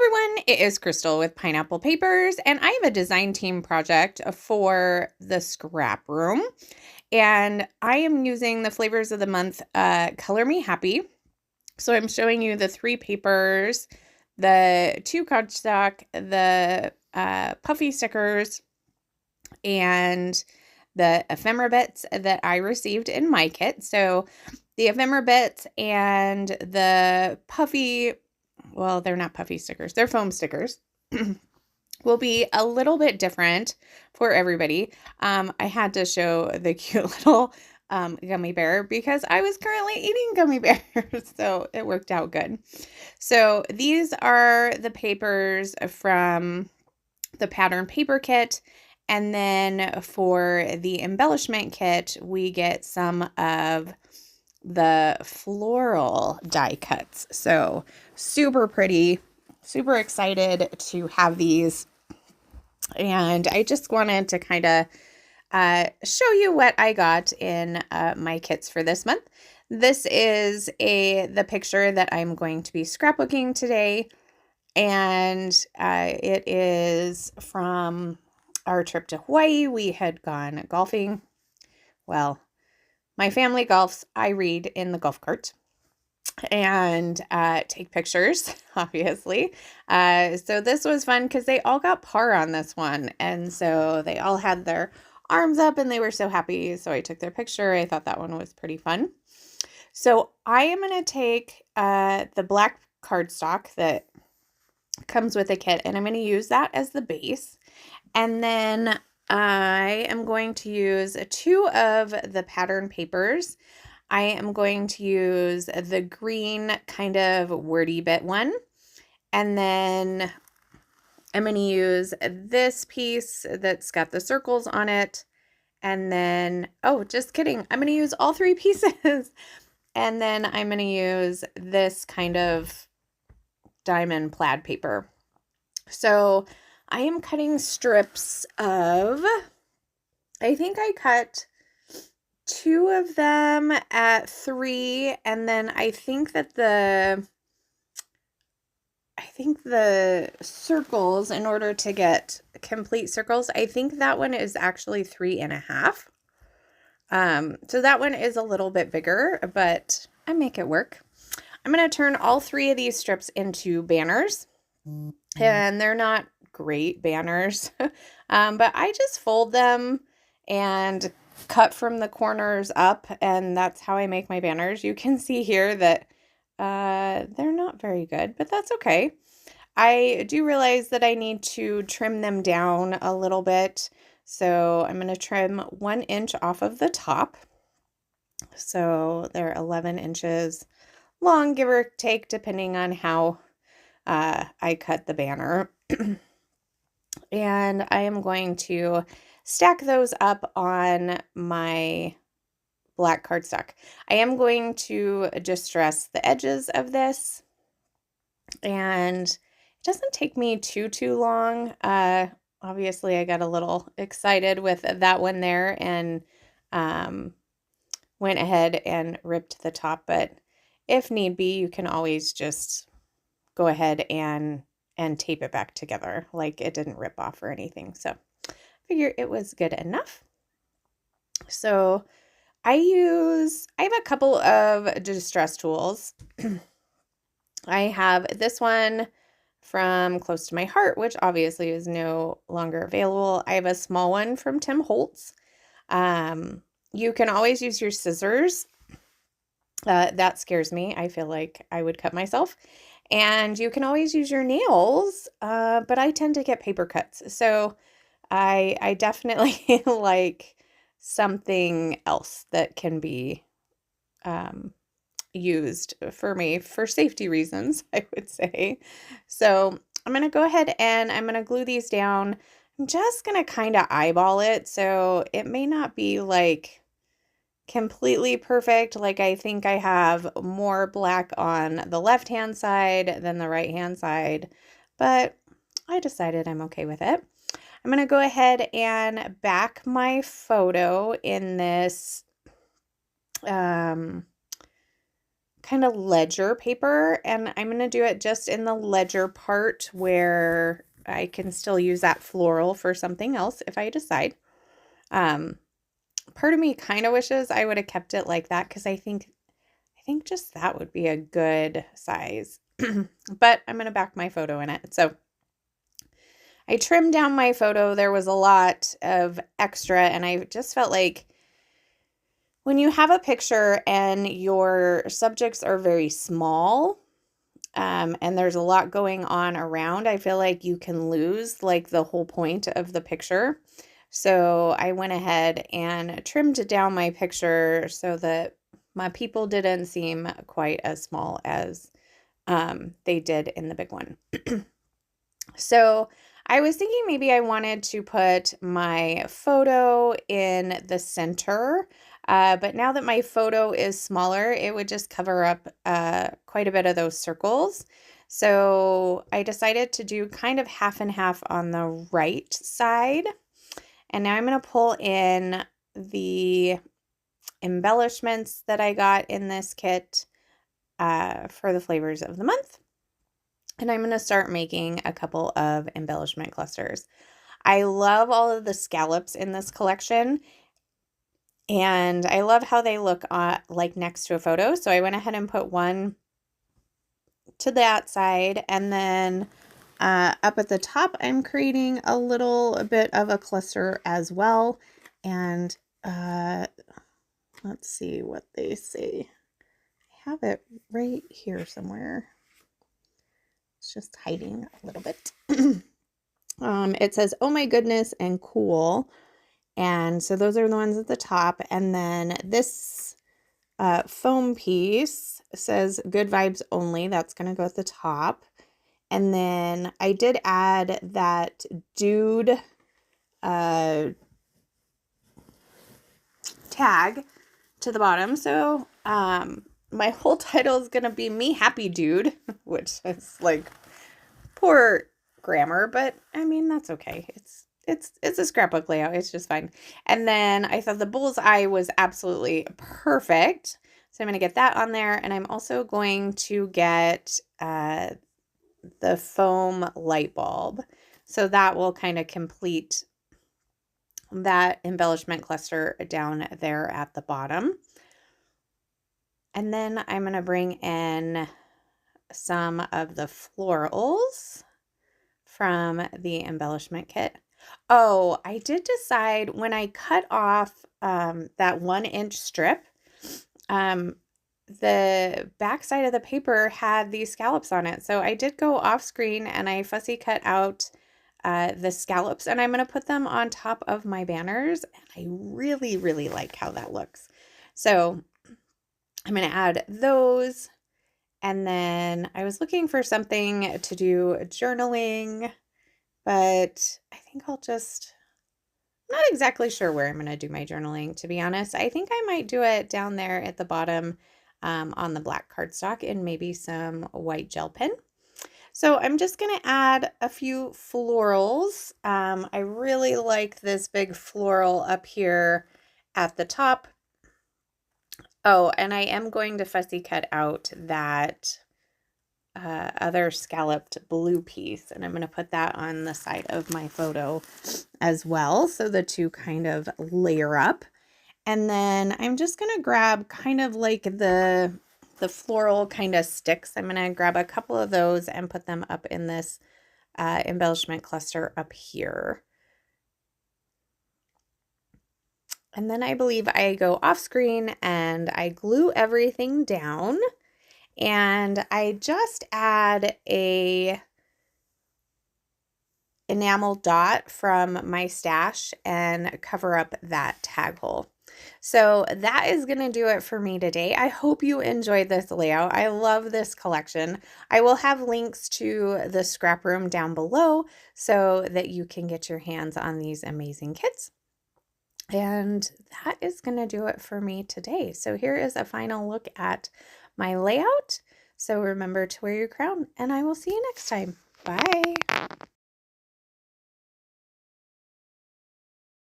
everyone, it is Crystal with Pineapple Papers, and I have a design team project for the scrap room, and I am using the flavors of the month, Color Me Happy. So I'm showing you the 3 papers, the 2 cardstock, the puffy stickers, and the ephemera bits that I received in my kit. So the ephemera bits and the puffy, well, they're not puffy stickers, they're foam stickers, will be a little bit different for everybody. I had to show the cute little gummy bear because I was currently eating gummy bears, so it worked out good. So these are the papers from the pattern paper kit. And then for the embellishment kit, we get some of the floral die cuts. So super pretty, super excited to have these. And I just wanted to kind of show you what I got in my kits for this month. This is the picture that I'm going to be scrapbooking today. And it is from our trip to Hawaii. We had gone golfing. Well, my family golfs. I read in the golf cart and take pictures, obviously. So this was fun because they all got par on this one. And so they all had their arms up and they were so happy. So I took their picture. I thought that one was pretty fun. So I am going to take the black cardstock that comes with a kit, and I'm going to use that as the base. And then I am going to use 2 of the pattern papers. I am going to use the green kind of wordy bit one. And then I'm going to use this piece that's got the circles on it. And then, oh, just kidding. I'm going to use all 3 pieces. And then I'm going to use this kind of diamond plaid paper. So I am cutting strips of, I think I cut 2 of them at 3, and then I think the circles, in order to get complete circles, I think that one is actually 3.5. So that one is a little bit bigger, but I make it work. I'm going to turn all 3 of these strips into banners, and they're not great banners, but I just fold them and cut from the corners up, and that's how I make my banners. You can see here that they're not very good, but that's okay. I do realize that I need to trim them down a little bit, so I'm going to trim 1 inch off of the top. So they're 11 inches long, give or take, depending on how I cut the banner. And I am going to stack those up on my black cardstock. I am going to distress the edges of this, and it doesn't take me too long. Obviously I got a little excited with that one there and went ahead and ripped the top, but if need be, you can always just go ahead and tape it back together, like it didn't rip off or anything. So I figure it was good enough. So I have a couple of distress tools. I have this one from Close to My Heart, which obviously is no longer available. I have a small one from Tim Holtz. You can always use your scissors. That scares me. I feel like I would cut myself. And you can always use your nails, but I tend to get paper cuts. So I definitely like something else that can be used for me for safety reasons, I would say. So I'm going to go ahead and I'm going to glue these down. I'm just going to kind of eyeball it. So it may not be like completely perfect. Like I think I have more black on the left-hand side than the right-hand side, but I decided I'm okay with it. I'm going to go ahead and back my photo in this kind kind of ledger paper, and I'm going to do it just in the ledger part where I can still use that floral for something else if I decide. Part of me kind of wishes I would have kept it like that because I think just that would be a good size. But I'm going to back my photo in it. So I trimmed down my photo. There was a lot of extra, and I just felt like when you have a picture and your subjects are very small, and there's a lot going on around, I feel like you can lose like the whole point of the picture. So I went ahead and trimmed down my picture so that my people didn't seem quite as small as they did in the big one. So I was thinking maybe I wanted to put my photo in the center, but now that my photo is smaller, it would just cover up quite a bit of those circles. So I decided to do kind of half and half on the right side. And now I'm going to pull in the embellishments that I got in this kit for the flavors of the month. And I'm going to start making a couple of embellishment clusters. I love all of the scallops in this collection, and I love how they look like next to a photo. So I went ahead and put one to that side, and then up at the top, I'm creating a little bit of a cluster as well. And let's see what they say. I have it right here somewhere. It's just hiding a little bit. It says, "Oh my goodness," and "cool." And so those are the ones at the top. And then this foam piece says "good vibes only." That's going to go at the top. And then I did add that dude tag to the bottom. So my whole title is going to be "Me Happy Dude," which is like poor grammar, but I mean, that's okay. It's a scrapbook layout. It's just fine. And then I thought the bullseye was absolutely perfect. So I'm going to get that on there. And I'm also going to get the foam light bulb. So that will kind of complete that embellishment cluster down there at the bottom. And then I'm going to bring in some of the florals from the embellishment kit. Oh, I did decide when I cut off that 1-inch strip, the back side of the paper had these scallops on it. So I did go off screen and I fussy cut out the scallops, and I'm going to put them on top of my banners. And I really, really like how that looks. So I'm going to add those. And then I was looking for something to do journaling, but I think I'm not exactly sure where I'm going to do my journaling, to be honest. I think I might do it down there at the bottom on the black cardstock and maybe some white gel pen. So I'm just going to add a few florals. I really like this big floral up here at the top. Oh, and I am going to fussy cut out that other scalloped blue piece, and I'm going to put that on the side of my photo as well, so the two kind of layer up. And then I'm just going to grab kind of like the floral kind of sticks. I'm going to grab a couple of those and put them up in this embellishment cluster up here. And then I believe I go off screen and I glue everything down, and I just add a enamel dot from my stash and cover up that tag hole. So that is going to do it for me today. I hope you enjoyed this layout. I love this collection. I will have links to the ScrapRoom down below so that you can get your hands on these amazing kits. And that is going to do it for me today. So here is a final look at my layout. So remember to wear your crown, and I will see you next time. Bye.